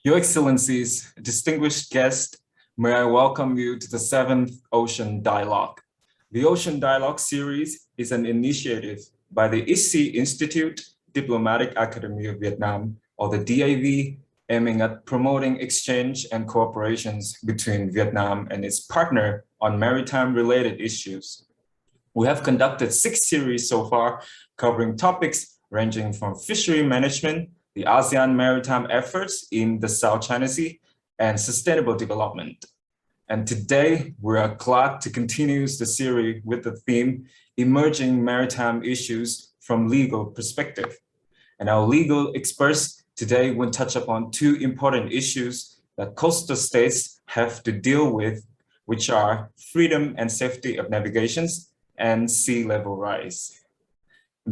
Your Excellencies, distinguished guests, may I welcome you to the 7th Ocean Dialogue. The Ocean Dialogue series is an initiative by the ISSE Institute, Diplomatic Academy of Vietnam, or the DAV, aiming at promoting exchange and cooperations between Vietnam and its partner on maritime-related issues. We have conducted 6 series so far, covering topics ranging from fishery management, the ASEAN maritime efforts in the South China Sea, and sustainable development. And today, we are glad to continue the series with the theme, Emerging Maritime Issues from Legal Perspective. And our legal experts today will touch upon 2 important issues that coastal states have to deal with, which are freedom and safety of navigations and sea level rise.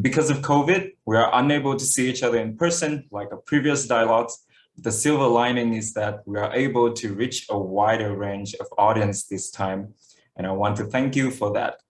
Because of COVID, we are unable to see each other in person like our previous dialogues. The silver lining is that we are able to reach a wider range of audience this time, and I want to thank you for that.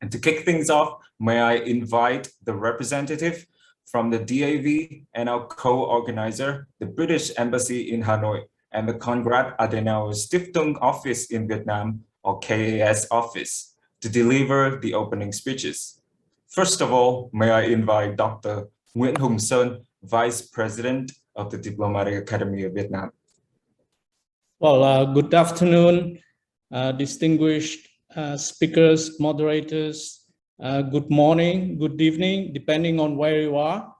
And to kick things off, may I invite the representative from the DAV and our co-organizer, the British Embassy in Hanoi and the Konrad Adenauer Stiftung office in Vietnam, or KAS office, to deliver the opening speeches. First of all, may I invite Dr. Nguyen, Vice President of the Diplomatic Academy of Vietnam. Well, good afternoon, distinguished speakers, moderators. Good morning, good evening, depending on where you are.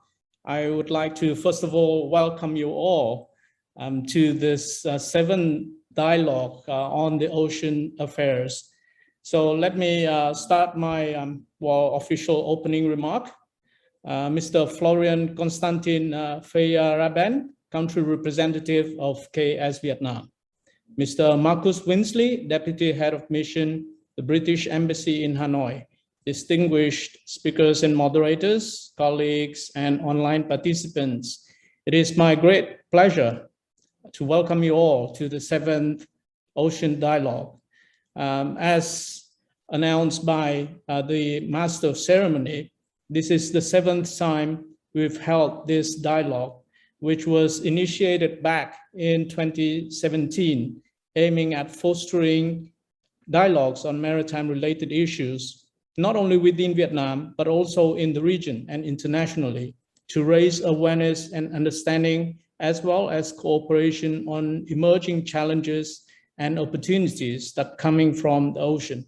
I would like to, first of all, welcome you all to this 7th dialogue on the ocean affairs. So let me start my official opening remark. Mr. Florian Constantin Feyerabend, country representative of KS Vietnam. Mr. Marcus Winsley, Deputy Head of Mission, the British Embassy in Hanoi. Distinguished speakers and moderators, colleagues, and online participants. It is my great pleasure to welcome you all to the 7th Ocean Dialogue. As announced by the Master of Ceremony, this is the 7th time we've held this dialogue, which was initiated back in 2017, aiming at fostering dialogues on maritime-related issues, not only within Vietnam, but also in the region and internationally, to raise awareness and understanding, as well as cooperation on emerging challenges and opportunities that coming from the ocean.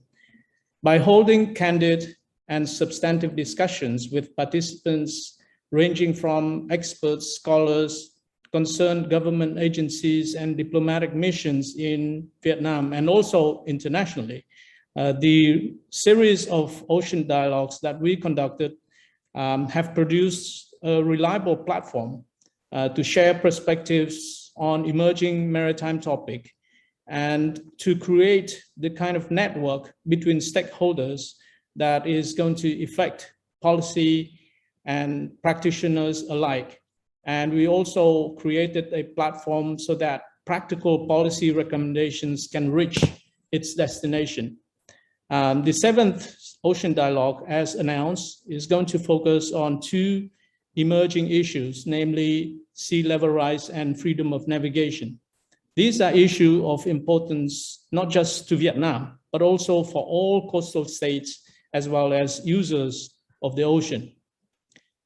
By holding candid and substantive discussions with participants ranging from experts, scholars, concerned government agencies and diplomatic missions in Vietnam and also internationally, the series of ocean dialogues that we conducted have produced a reliable platform to share perspectives on emerging maritime topic and to create the kind of network between stakeholders that is going to affect policy and practitioners alike. And we also created a platform so that practical policy recommendations can reach its destination. The 7th Ocean Dialogue, as announced, is going to focus on 2 emerging issues, namely sea level rise and freedom of navigation. These are issues of importance, not just to Vietnam, but also for all coastal states, as well as users of the ocean.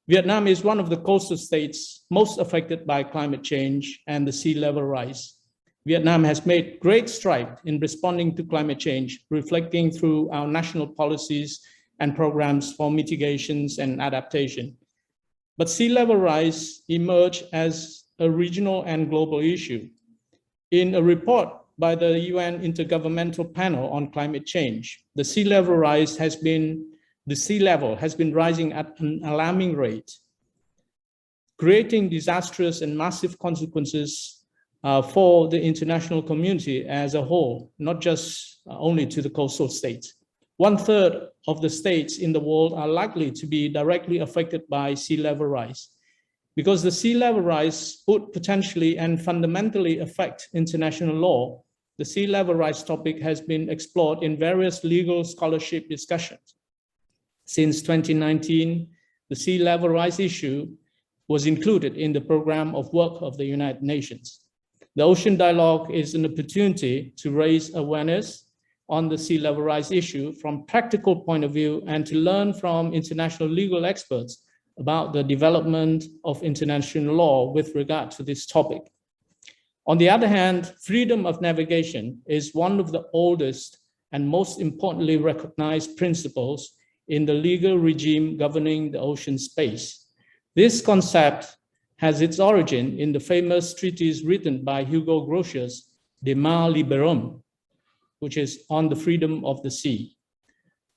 Vietnam is one of the coastal states most affected by climate change and the sea level rise. Vietnam has made great strides in responding to climate change, reflecting through our national policies and programs for mitigations and adaptation. But sea level rise emerged as a regional and global issue. In a report by the UN Intergovernmental Panel on Climate Change, the sea level has been rising at an alarming rate, creating disastrous and massive consequences for the international community as a whole, not just only to the coastal states. 1/3 of the states in the world are likely to be directly affected by sea level rise. Because the sea level rise would potentially and fundamentally affect international law, the sea level rise topic has been explored in various legal scholarship discussions. Since 2019, the sea level rise issue was included in the program of work of the United Nations. The Ocean Dialogue is an opportunity to raise awareness on the sea level rise issue from practical point of view and to learn from international legal experts about the development of international law with regard to this topic. On the other hand, freedom of navigation is one of the oldest and most importantly recognized principles in the legal regime governing the ocean space. This concept has its origin in the famous treatise written by Hugo Grotius, De Mare Liberum, which is on the freedom of the sea.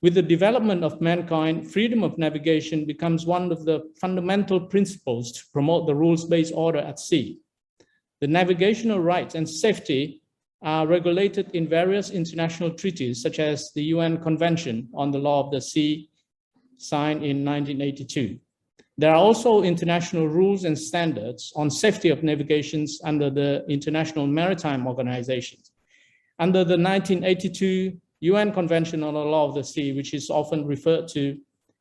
With the development of mankind, freedom of navigation becomes one of the fundamental principles to promote the rules-based order at sea. The navigational rights and safety are regulated in various international treaties, such as the UN Convention on the Law of the Sea, signed in 1982. There are also international rules and standards on safety of navigations under the International Maritime Organization. Under the 1982 UN Convention on the Law of the Sea, which is often referred to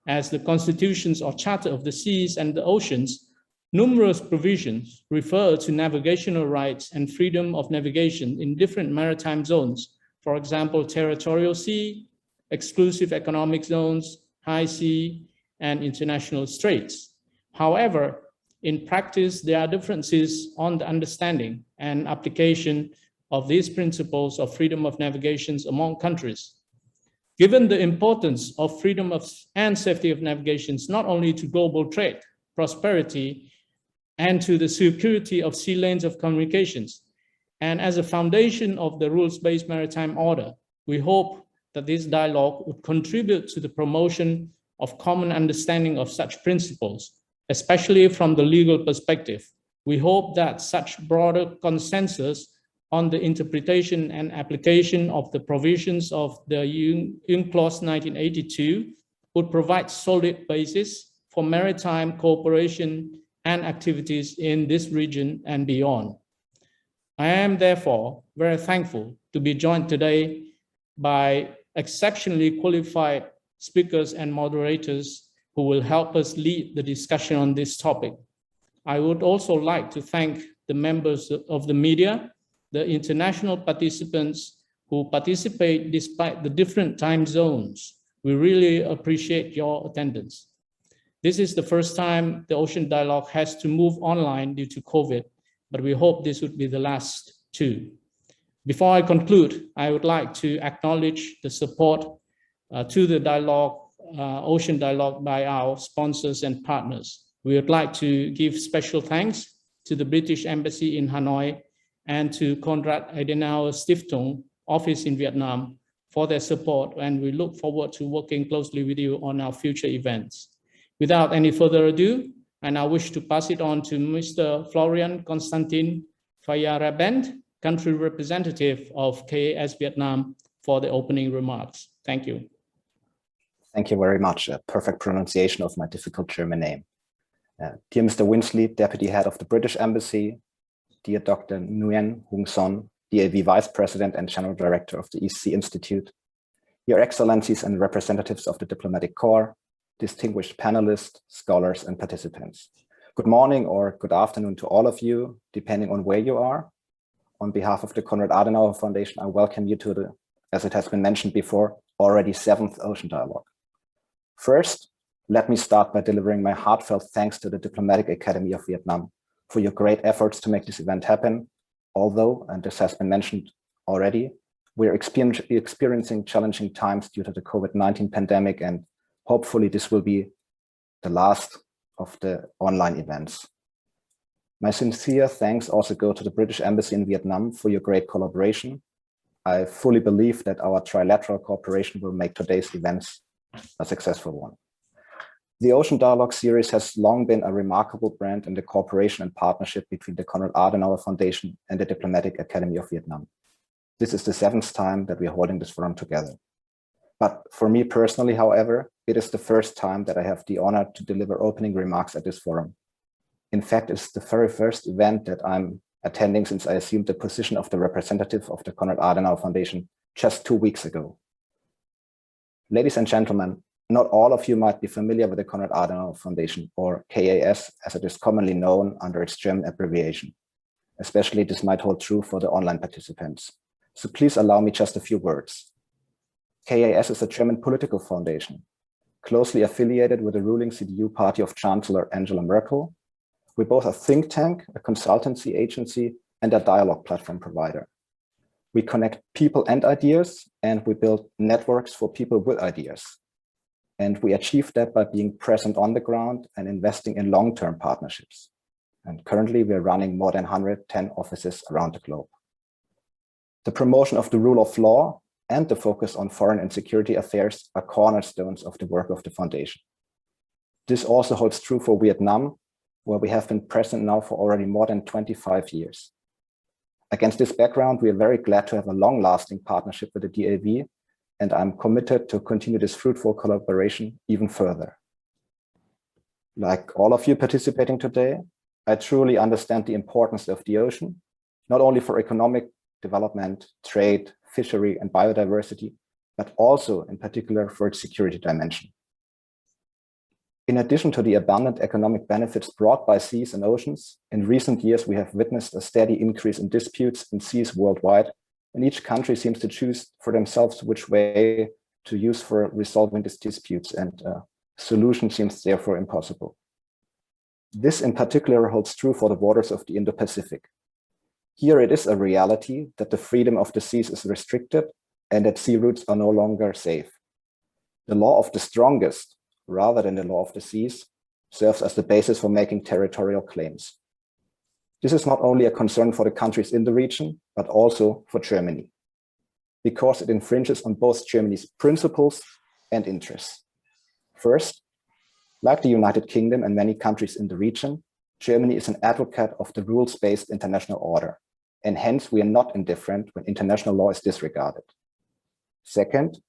as the Constitutions or Charter of the Seas and the Oceans, numerous provisions refer to navigational rights and freedom of navigation in different maritime zones. For example, territorial sea, exclusive economic zones, high sea, and international straits. However, in practice, there are differences on the understanding and application of these principles of freedom of navigation among countries. Given the importance of freedom and safety of navigations, not only to global trade, prosperity, and to the security of sea lanes of communications, and as a foundation of the rules-based maritime order, we hope that this dialogue would contribute to the promotion of common understanding of such principles, especially from the legal perspective. We hope that such broader consensus on the interpretation and application of the provisions of the UNCLOS 1982 would provide solid basis for maritime cooperation and activities in this region and beyond. I am therefore very thankful to be joined today by exceptionally qualified speakers and moderators who will help us lead the discussion on this topic. I would also like to thank the members of the media, the international participants who participate despite the different time zones. We really appreciate your attendance. This is the first time the Ocean Dialogue has to move online due to COVID, but we hope this would be the last too. Before I conclude, I would like to acknowledge the support to the dialogue, Ocean Dialogue by our sponsors and partners. We would like to give special thanks to the British Embassy in Hanoi and to Konrad Adenauer Stiftung office in Vietnam for their support, and we look forward to working closely with you on our future events. Without any further ado, I now wish to pass it on to Mr. Florian Constantin Feyerabend, country representative of KAS Vietnam, for the opening remarks. Thank you. Thank you very much. A perfect pronunciation of my difficult German name. Dear Mr. Winsley, Deputy Head of the British Embassy, dear Dr. Nguyen, DAV Vice President and General Director of the East Sea Institute, Your Excellencies and representatives of the Diplomatic Corps, distinguished panelists, scholars, and participants. Good morning or good afternoon to all of you, depending on where you are. On behalf of the Konrad Adenauer Foundation, I welcome you to the, as it has been mentioned before, already 7th Ocean Dialogue. First, let me start by delivering my heartfelt thanks to the Diplomatic Academy of Vietnam for your great efforts to make this event happen. Although, and this has been mentioned already, we're experiencing challenging times due to the COVID-19 pandemic, and hopefully this will be the last of the online events. My sincere thanks also go to the British Embassy in Vietnam for your great collaboration. I fully believe that our trilateral cooperation will make today's events a successful one. The Ocean Dialogue series has long been a remarkable brand in the cooperation and partnership between the Konrad Adenauer Foundation and the Diplomatic Academy of Vietnam. This is the 7th time that we are holding this forum together. But for me personally, however, it is the first time that I have the honor to deliver opening remarks at this forum. In fact, it's the very first event that I'm attending since I assumed the position of the representative of the Konrad Adenauer Foundation just 2 weeks ago. Ladies and gentlemen, not all of you might be familiar with the Konrad Adenauer Foundation, or KAS, as it is commonly known under its German abbreviation. Especially this might hold true for the online participants. So please allow me just a few words. KAS is a German political foundation, closely affiliated with the ruling CDU party of Chancellor Angela Merkel. We're both a think tank, a consultancy agency, and a dialogue platform provider. We connect people and ideas, and we build networks for people with ideas. And we achieve that by being present on the ground and investing in long-term partnerships. And currently we're running more than 110 offices around the globe. The promotion of the rule of law and the focus on foreign and security affairs are cornerstones of the work of the foundation. This also holds true for Vietnam, where we have been present now for already more than 25 years. Against this background, we are very glad to have a long-lasting partnership with the DAV, and I'm committed to continue this fruitful collaboration even further. Like all of you participating today, I truly understand the importance of the ocean, not only for economic development, trade, fishery, and biodiversity, but also in particular for its security dimension. In addition to the abundant economic benefits brought by seas and oceans, in recent years we have witnessed a steady increase in disputes in seas worldwide, and each country seems to choose for themselves which way to use for resolving these disputes, and solution seems therefore impossible. This in particular holds true for the waters of the Indo-Pacific. Here it is a reality that the freedom of the seas is restricted and that sea routes are no longer safe. The law of the strongest, rather than the law of the seas, serves as the basis for making territorial claims. This is not only a concern for the countries in the region, but also for Germany, because it infringes on both Germany's principles and interests. First, like the United Kingdom and many countries in the region, Germany is an advocate of the rules-based international order, and hence we are not indifferent when international law is disregarded. Second,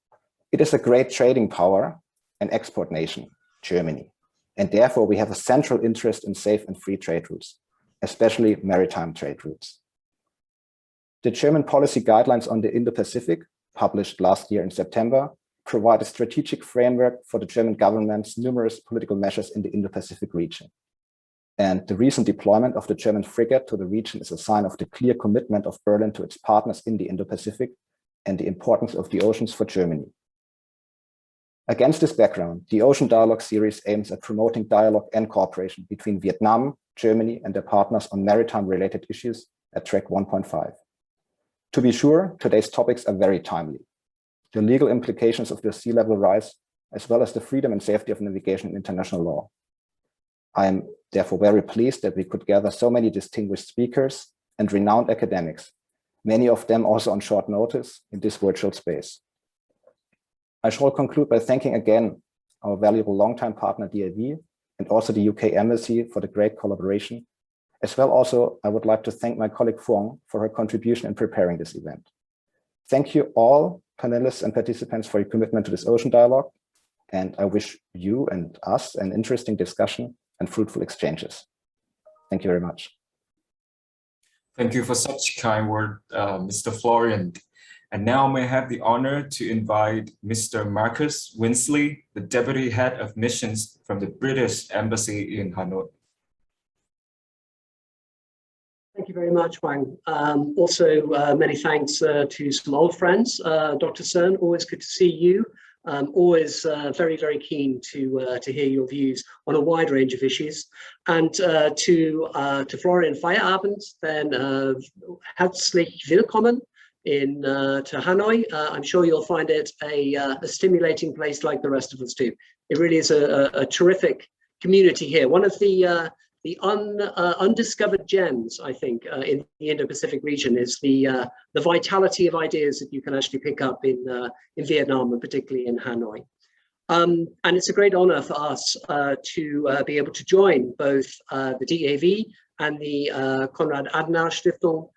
it is a great trading power and export nation, Germany, and therefore we have a central interest in safe and free trade routes, especially maritime trade routes. The German policy guidelines on the Indo-Pacific, published last year in September, provide a strategic framework for the German government's numerous political measures in the Indo-Pacific region. And the recent deployment of the German frigate to the region is a sign of the clear commitment of Berlin to its partners in the Indo-Pacific and the importance of the oceans for Germany. Against this background, the Ocean Dialogue series aims at promoting dialogue and cooperation between Vietnam, Germany, and their partners on maritime-related issues at track 1.5. To be sure, today's topics are very timely. The legal implications of the sea level rise, as well as the freedom and safety of navigation in international law. I am therefore very pleased that we could gather so many distinguished speakers and renowned academics, many of them also on short notice in this virtual space. I shall conclude by thanking again our valuable longtime partner DAV and also the UK Embassy for the great collaboration. As well also, I would like to thank my colleague Phuong for her contribution in preparing this event. Thank you all panelists and participants for your commitment to this ocean dialogue, and I wish you and us an interesting discussion and fruitful exchanges. Thank you very much. Thank you for such kind word, Mr. Florian. And now may I have the honor to invite Mr. Marcus Winsley, the Deputy Head of Missions from the British Embassy in Hanoi. Thank you very much, Wang. Also, many thanks to some old friends. Dr. Cern, always good to see you. Always very, very keen to hear your views on a wide range of issues. And to Florian Feyerabend, then herzlich willkommen to Hanoi. I'm sure you'll find it a stimulating place like the rest of us do. It really is a terrific community here. One of the undiscovered gems, I think, in the Indo-Pacific region is the vitality of ideas that you can actually pick up in Vietnam and particularly in Hanoi. And it's a great honor for us to be able to join both the DAV and the Konrad Adenauer Stiftung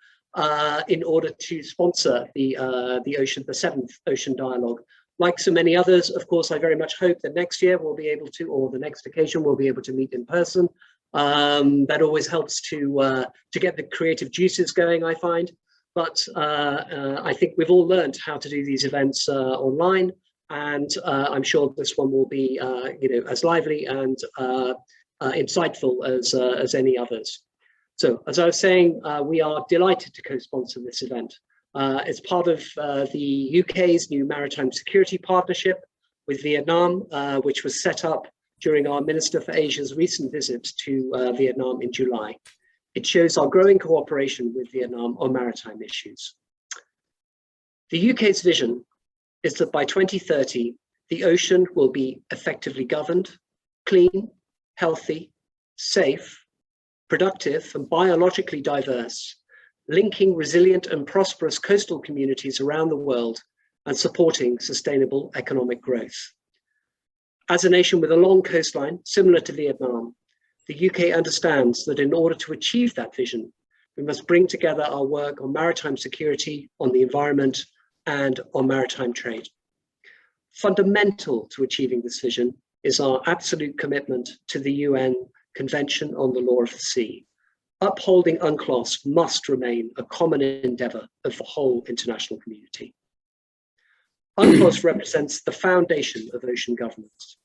in order to sponsor the 7th Ocean Dialogue. Like so many others, of course, I very much hope that next year we'll be able to, or the next occasion we'll be able to meet in person. That always helps to get the creative juices going, I find. But I think we've all learned how to do these events online, and I'm sure this one will be, as lively and insightful as any others. So, as I was saying, we are delighted to co-sponsor this event. It's part of the UK's new maritime security partnership with Vietnam, which was set up during our Minister for Asia's recent visit to Vietnam in July. It shows our growing cooperation with Vietnam on maritime issues. The UK's vision is that by 2030, the ocean will be effectively governed, clean, healthy, safe, productive, and biologically diverse, linking resilient and prosperous coastal communities around the world and supporting sustainable economic growth. As a nation with a long coastline, similar to Vietnam, the UK understands that in order to achieve that vision, we must bring together our work on maritime security, on the environment, and on maritime trade. Fundamental to achieving this vision is our absolute commitment to the UN Convention on the Law of the Sea. Upholding UNCLOS must remain a common endeavour of the whole international community. UNCLOS represents the foundation of ocean governance.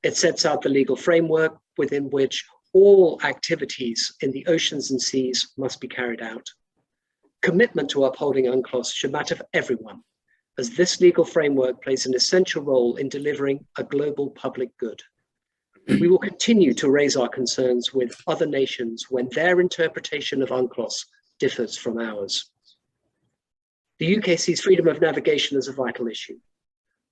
It sets out the legal framework within which all activities in the oceans and seas must be carried out. Commitment to upholding UNCLOS should matter for everyone, as this legal framework plays an essential role in delivering a global public good. We will continue to raise our concerns with other nations when their interpretation of UNCLOS differs from ours. The UK sees freedom of navigation as a vital issue.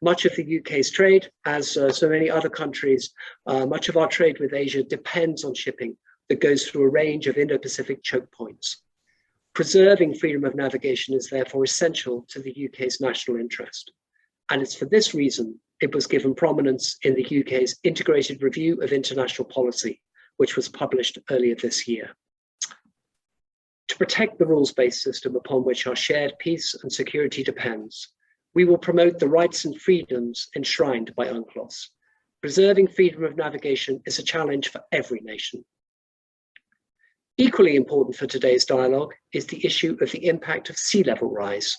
Much of the UK's trade, as so many other countries, much of our trade with Asia depends on shipping that goes through a range of Indo-Pacific choke points. Preserving freedom of navigation is therefore essential to the UK's national interest. And it's for this reason it was given prominence in the UK's Integrated Review of International Policy, which was published earlier this year. To protect the rules-based system upon which our shared peace and security depends, we will promote the rights and freedoms enshrined by UNCLOS. Preserving freedom of navigation is a challenge for every nation. Equally important for today's dialogue is the issue of the impact of sea level rise.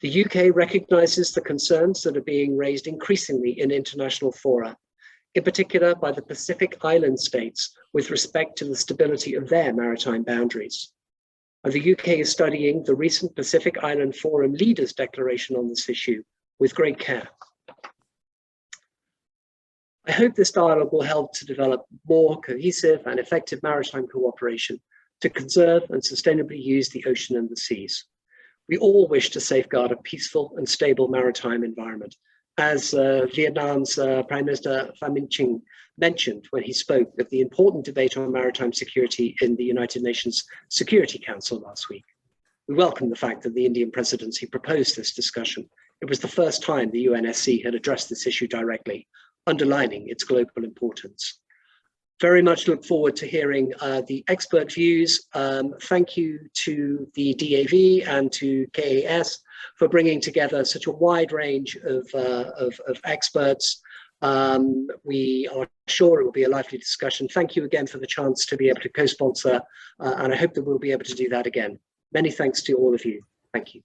The UK recognises the concerns that are being raised increasingly in international fora, in particular by the Pacific Island states with respect to the stability of their maritime boundaries. And the UK is studying the recent Pacific Island Forum Leaders' Declaration on this issue with great care. I hope this dialogue will help to develop more cohesive and effective maritime cooperation to conserve and sustainably use the ocean and the seas. We all wish to safeguard a peaceful and stable maritime environment, as Vietnam's Prime Minister Pham Minh Chinh mentioned when he spoke of the important debate on maritime security in the United Nations Security Council last week. We welcome the fact that the Indian presidency proposed this discussion. It was the first time the UNSC had addressed this issue directly, underlining its global importance. Very much look forward to hearing the expert views. Thank you to the DAV and to KAS for bringing together such a wide range of experts. We are sure it will be a lively discussion. Thank you again for the chance to be able to co-sponsor, and I hope that we'll be able to do that again. Many thanks to all of you. Thank you.